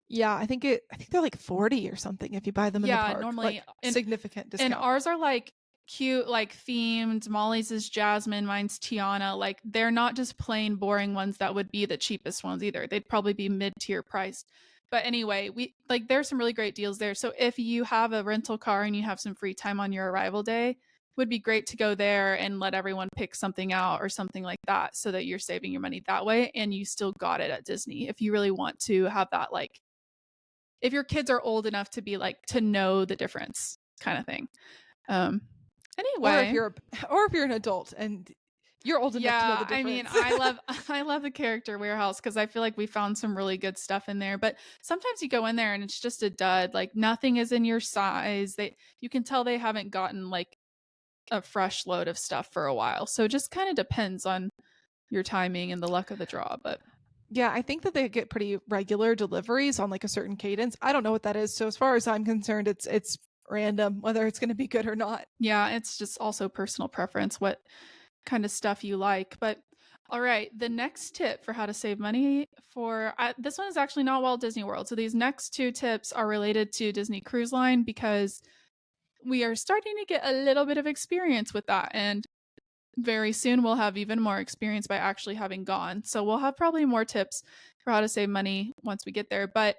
Yeah, I think they're like 40 or something if you buy them in the Yeah, park. normally. Like significant And discount. ours are like cute, like themed. Molly's is Jasmine, mine's Tiana. Like they're not just plain boring ones that would be the cheapest ones either. They'd probably be mid-tier priced. But anyway, we like there's some really great deals there. So if you have a rental car and you have some free time on your arrival day, would be great to go there and let everyone pick something out or something like that so that you're saving your money that way and you still got it at Disney. If you really want to have that, like if your kids are old enough to be like to know the difference kind of thing. Um Or anyway, if you're an adult and you're old enough to know the yeah, I mean, difference. I love the character warehouse cuz I feel like we found some really good stuff in there, but sometimes you go in there and it's just a dud. Like nothing is in your size. You can tell they haven't gotten like a fresh load of stuff for a while. So it just kind of depends on your timing and the luck of the draw, but Yeah, I think that they get pretty regular deliveries on like a certain cadence. I don't know what that is. So as far as I'm concerned, it's random whether it's going to be good or not. yeah, it's just also personal preference what kind of stuff you like. But all right, the next tip for how to save money for this one is actually not Walt Disney World. So these next two tips are related to Disney Cruise Line because we are starting to get a little bit of experience with that. And very soon we'll have even more experience by actually having gone. So we'll have probably more tips for how to save money once we get there. But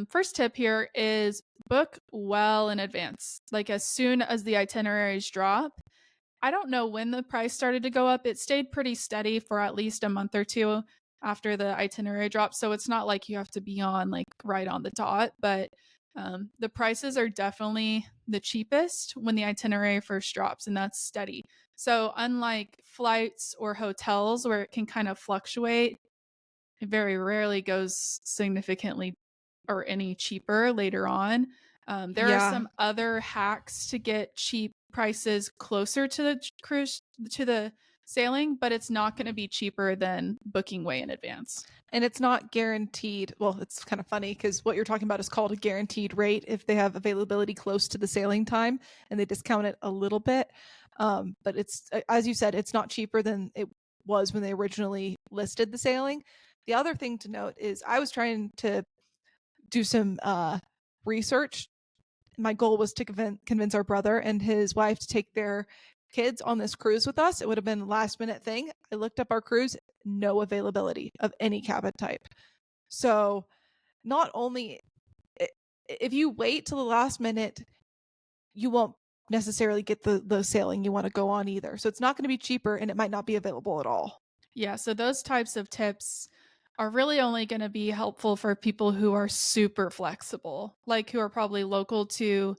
first tip here is book well in advance. Like as soon as the itineraries drop, I don't know when the price started to go up. It stayed pretty steady for at least a month or two after the itinerary dropped. So it's not like you have to be on like right on the dot, but the prices are definitely the cheapest when the itinerary first drops, and that's steady. So unlike flights or hotels where it can kind of fluctuate, it very rarely goes significantly or any cheaper later on. There are Yeah. some other hacks to get cheap prices closer to the cruise to the sailing, but it's not going to be cheaper than booking way in advance. And it's not guaranteed. Well, it's kind of funny because what you're talking about is called a guaranteed rate if they have availability close to the sailing time and they discount it a little bit. But it's, as you said, it's not cheaper than it was when they originally listed the sailing. The other thing to note is I was trying to do some research. My goal was to convince our brother and his wife to take their kids on this cruise with us. It would have been a last minute thing. I looked up our cruise, no availability of any cabin type. So not only if you wait till the last minute, you won't necessarily get the sailing you want to go on either. So it's not going to be cheaper and it might not be available at all. Yeah, so those types of tips are really only going to be helpful for people who are super flexible, like who are probably local to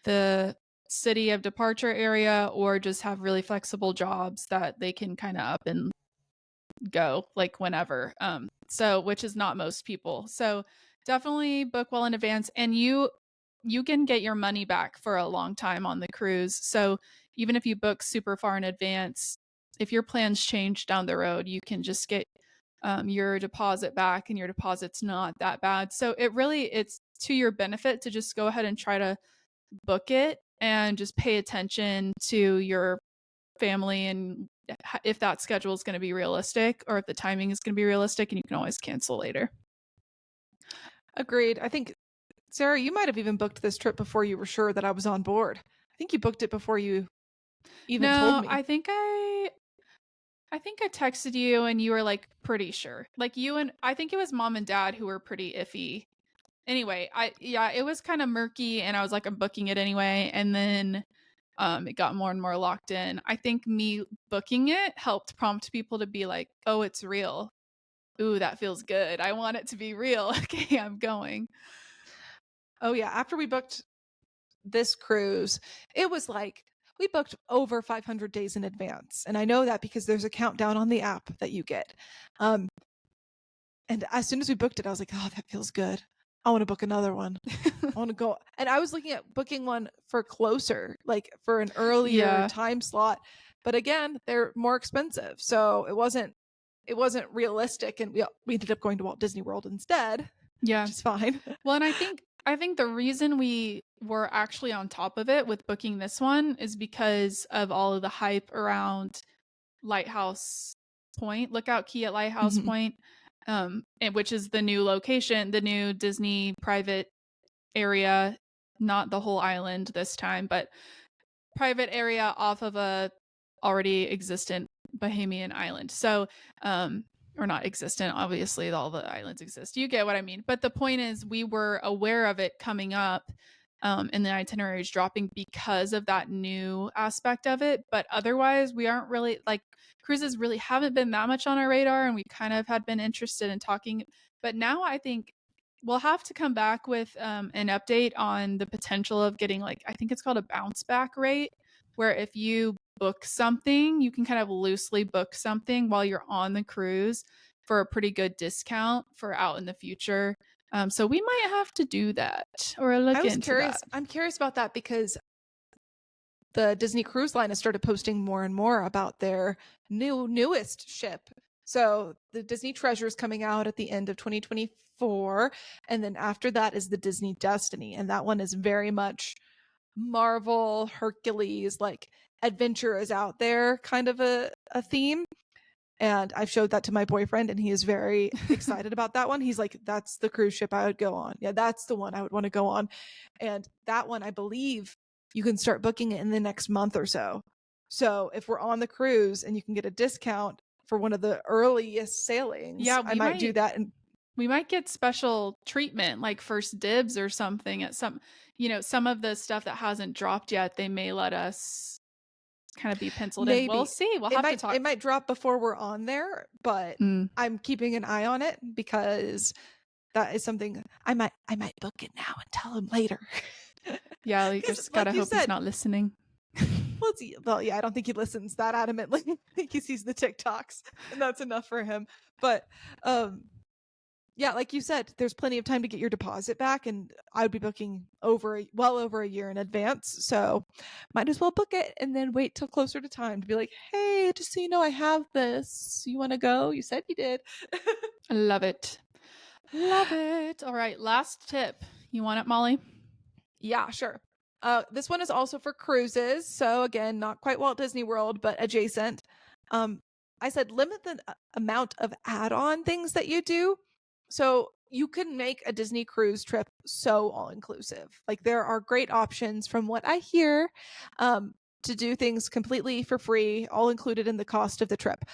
the city of departure area or just have really flexible jobs that they can kind of up and go like whenever. So which is not most people. So definitely book well in advance, and you can get your money back for a long time on the cruise. So even if you book super far in advance, if your plans change down the road, you can just get your deposit back, and your deposit's not that bad. So it's to your benefit to just go ahead and try to book it and just pay attention to your family and if that schedule is going to be realistic or if the timing is going to be realistic, and you can always cancel later. Agreed. I think, Sarah, you might have even booked this trip before you were sure that I was on board. I think you booked it before you even told No, me. I think I texted you and you were like pretty sure. Like you and I think it was mom and dad who were pretty iffy. Anyway, it was kind of murky and I was like I'm booking it anyway, and then it got more and more locked in. I think me booking it helped prompt people to be like, "Oh, it's real. Ooh, that feels good. I want it to be real." Okay, I'm going. Oh yeah, after we booked this cruise, it was like we booked over 500 days in advance. And I know that because there's a countdown on the app that you get. Um, and as soon as we booked it, I was like, oh, that feels good. I want to book another one. I want to go. And I was looking at booking one for closer, like for an earlier Yeah. time slot. But again, they're more expensive. So it wasn't realistic. And we ended up going to Walt Disney World instead, Yeah. which is fine. Well, and I think the reason we were actually on top of it with booking this one is because of all of the hype around Lighthouse Point, Lookout Key at Lighthouse Mhm. Point, and which is the new location, the new Disney private area, not the whole island this time, but private area off of a already existent Bahamian island. So, or not existent, obviously, all the islands exist. You get what I mean. But the point is, we were aware of it coming up, and the itineraries dropping because of that new aspect of it. But otherwise, we aren't really like cruises really haven't been that much on our radar, and we kind of had been interested in talking. But now I think we'll have to come back with an update on the potential of getting like I think it's called a bounce back rate, where if you book something, you can kind of loosely book something while you're on the cruise for a pretty good discount for out in the future. So we might have to do that or I look was into curious. that. I'm curious about that because the Disney Cruise Line has started posting more and more about their newest ship. So the Disney Treasure is coming out at the end of 2024, and then after that is the Disney Destiny, and that one is very much Marvel, Hercules, like adventure is out there kind of a theme. And I've showed that to my boyfriend, and he is very excited about that one. He's like, that's the cruise ship I would go on. Yeah, that's the one I would want to go on. And that one, I believe you can start booking it in the next month or so. So if we're on the cruise and you can get a discount for one of the earliest sailings, Yeah, I might do that. And we might get special treatment like first dibs or something at some of the stuff that hasn't dropped yet, they may let us kind of be penciled in. We'll maybe see. We'll have to talk. it might drop before we're on there, but Mm. I'm keeping an eye on it because that is something I might book it now and tell him later. Yeah, you just Like gotta you hope he's said, not listening. well, yeah, I don't think he listens that adamantly. I think he sees the TikToks, and that's enough for him. But Yeah, like you said, there's plenty of time to get your deposit back, and I would be booking well over a year in advance. So might as well book it and then wait till closer to time to be like, hey, just so you know, I have this. You want to go? You said you did. I love it. Love it. All right, last tip. You want it, Molly? Yeah, sure. This one is also for cruises. So again, not quite Walt Disney World, but adjacent. Um, I said limit the amount of add-on things that you do. So you can make a Disney cruise trip so all-inclusive. Like there are great options from what I hear to do things completely for free, all included in the cost of the trip.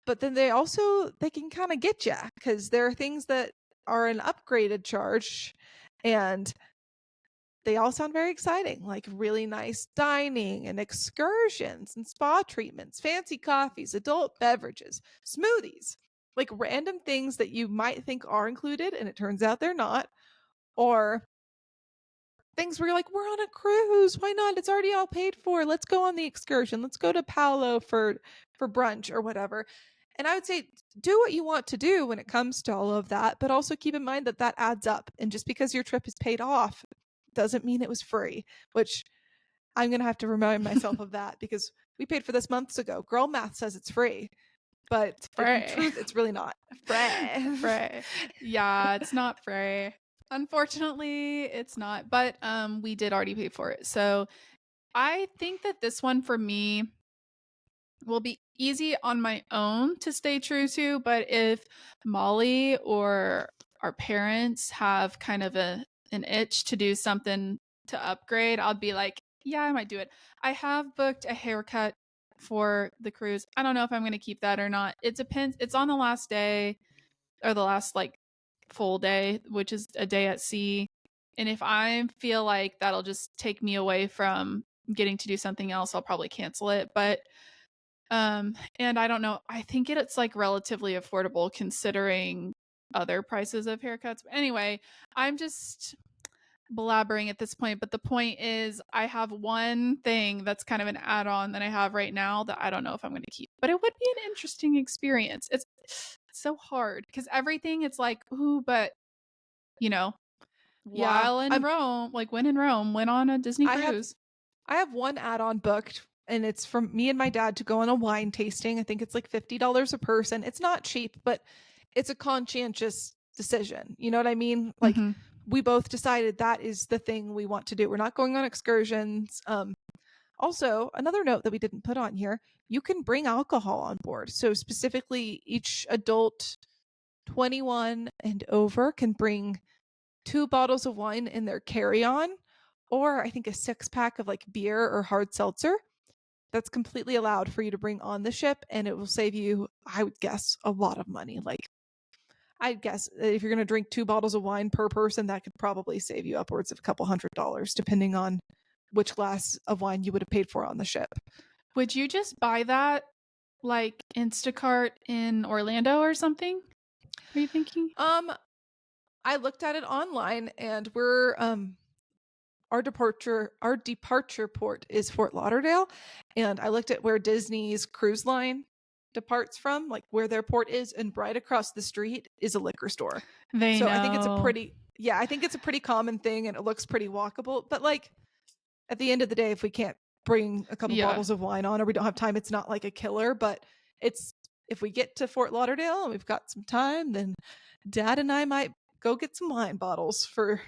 But then they can kind of get you because there are things that are an upgraded charge, and they all sound very exciting, like really nice dining and excursions and spa treatments, fancy coffees, adult beverages, smoothies, like random things that you might think are included and it turns out they're not, or things where you're like, we're on a cruise, why not? It's already all paid for. Let's go on the excursion. Let's go to Paolo for brunch or whatever. And I would say do what you want to do when it comes to all of that, but also keep in mind that that adds up. And just because your trip is paid off doesn't mean it was free, which I'm going to have to remind myself of that because we paid for this months ago. Girl math says it's free, but in truth, it's really not. Free. Frey. Yeah, it's not free. Unfortunately, it's not. But we did already pay for it. So I think that this one for me will be easy on my own to stay true to, but if Molly or our parents have kind of an itch to do something to upgrade, I'll be like, yeah, I might do it. I have booked a haircut for the cruise. I don't know if I'm going to keep that or not. It depends. It's on the last day or the last like full day, which is a day at sea. And if I feel like that'll just take me away from getting to do something else, I'll probably cancel it. But and I don't know. I think it's like relatively affordable considering other prices of haircuts. But anyway, I'm just blabbering at this point, but the point is I have one thing that's kind of an add-on that I have right now that I don't know if I'm going to keep. But it would be an interesting experience. It's so hard because everything it's like, ooh, but you know, Yeah, while in Rome, like when in Rome, went on a Disney I have cruise. I have one add-on booked and it's from me and my dad to go on a wine tasting. I think it's like $50 a person. It's not cheap, but it's a conscientious decision. You know what I mean? Like Mm-hmm. we both decided that is the thing we want to do. We're not going on excursions. Also, another note that we didn't put on here, you can bring alcohol on board. So specifically each adult 21 and over can bring 2 bottles of wine in their carry-on, or I think a 6-pack of like beer or hard seltzer. That's completely allowed for you to bring on the ship, and it will save you, I would guess, a lot of money. Like I'd guess if you're going to drink 2 bottles of wine per person, that could probably save you upwards of a couple $100, depending on which glass of wine you would have paid for on the ship. Would you just buy that like Instacart in Orlando or something? Are you thinking? I looked at it online, and we're our departure port is Fort Lauderdale, and I looked at where Disney's cruise line departs from, like where their port is, and right across the street is a liquor store. They So know. I think it's a pretty common thing, and it looks pretty walkable. But like at the end of the day, if we can't bring a couple bottles of wine on or we don't have time, it's not like a killer. But it's if we get to Fort Lauderdale and we've got some time, then Dad and I might go get some wine bottles for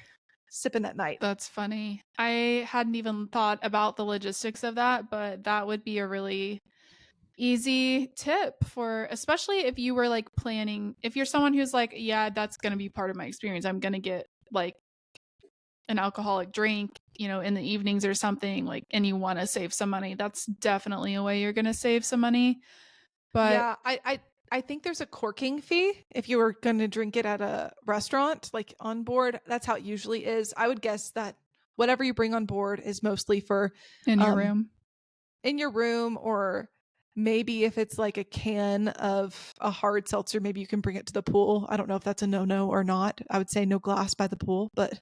sipping at night. That's funny. I hadn't even thought about the logistics of that, but that would be a really easy tip for, especially if you were like planning, if you're someone who's like, yeah, that's going to be part of my experience. I'm going to get like an alcoholic drink, in the evenings or something, like, and you want to save some money. That's definitely a way you're going to save some money. But yeah, I think there's a corking fee if you were going to drink it at a restaurant, like on board. That's how it usually is. I would guess that whatever you bring on board is mostly for in your room. In your room, or maybe if it's like a can of a hard seltzer, maybe you can bring it to the pool. I don't know if that's a no-no or not. I would say no glass by the pool, but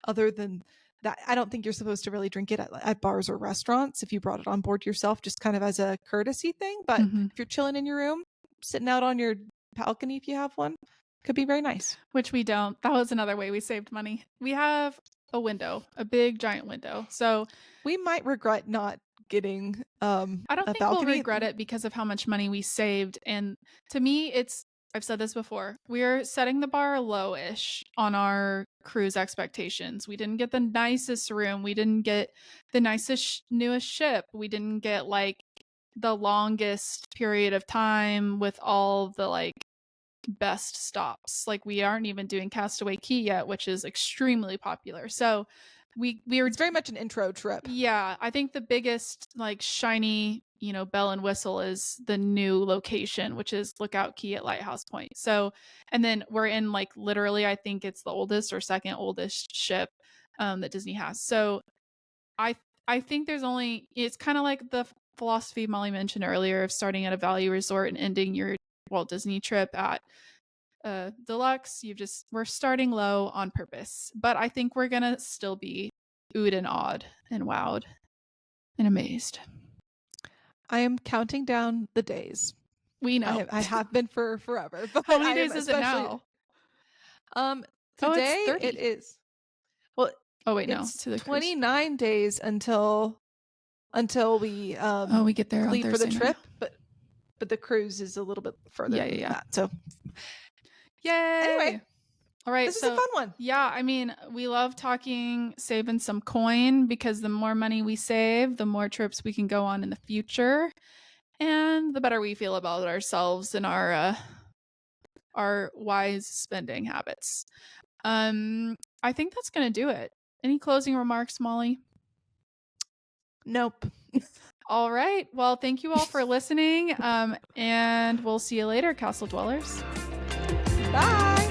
other than that, I don't think you're supposed to really drink it at bars or restaurants if you brought it on board yourself, just kind of as a courtesy thing. But if you're chilling in your room, sitting out on your balcony if you have one, could be very nice. Which we don't. That was another way we saved money. We have a window, a big giant window. So we might regret not getting I don't a think we'll balcony. regret it because of how much money we saved. And to me, I've said this before. We're setting the bar low-ish on our cruise expectations. We didn't get the nicest room. We didn't get the nicest, newest ship. We didn't get like the longest period of time with all the like best stops. Like we aren't even doing Castaway Key yet, which is extremely popular. So we were It's very much an intro trip. Yeah, I think the biggest like shiny, bell and whistle is the new location, which is Lookout Key at Lighthouse Point. So, and then we're in like literally, I think it's the oldest or second oldest ship that Disney has. So, I I think it's kind of like the philosophy Molly mentioned earlier of starting at a value resort and ending your Walt Disney trip at deluxe. We're starting low on purpose, but I think we're gonna still be oohed and awed and wowed and amazed. I am counting down the days. We know. I have been for forever. But How many days is it now? Today 30. it is. Well, oh wait, no, it's to the 29 days until we we get there leave on for the Thursday trip, night. but the cruise is a little bit further than that. So, yay! Anyway, all right, this is a fun one. Yeah, I mean, we love talking saving some coin because the more money we save, the more trips we can go on in the future, and the better we feel about ourselves and our wise spending habits. I think that's gonna do it. Any closing remarks, Molly? Nope. All right. Well, thank you all for listening. And we'll see you later, Castle Dwellers. Bye.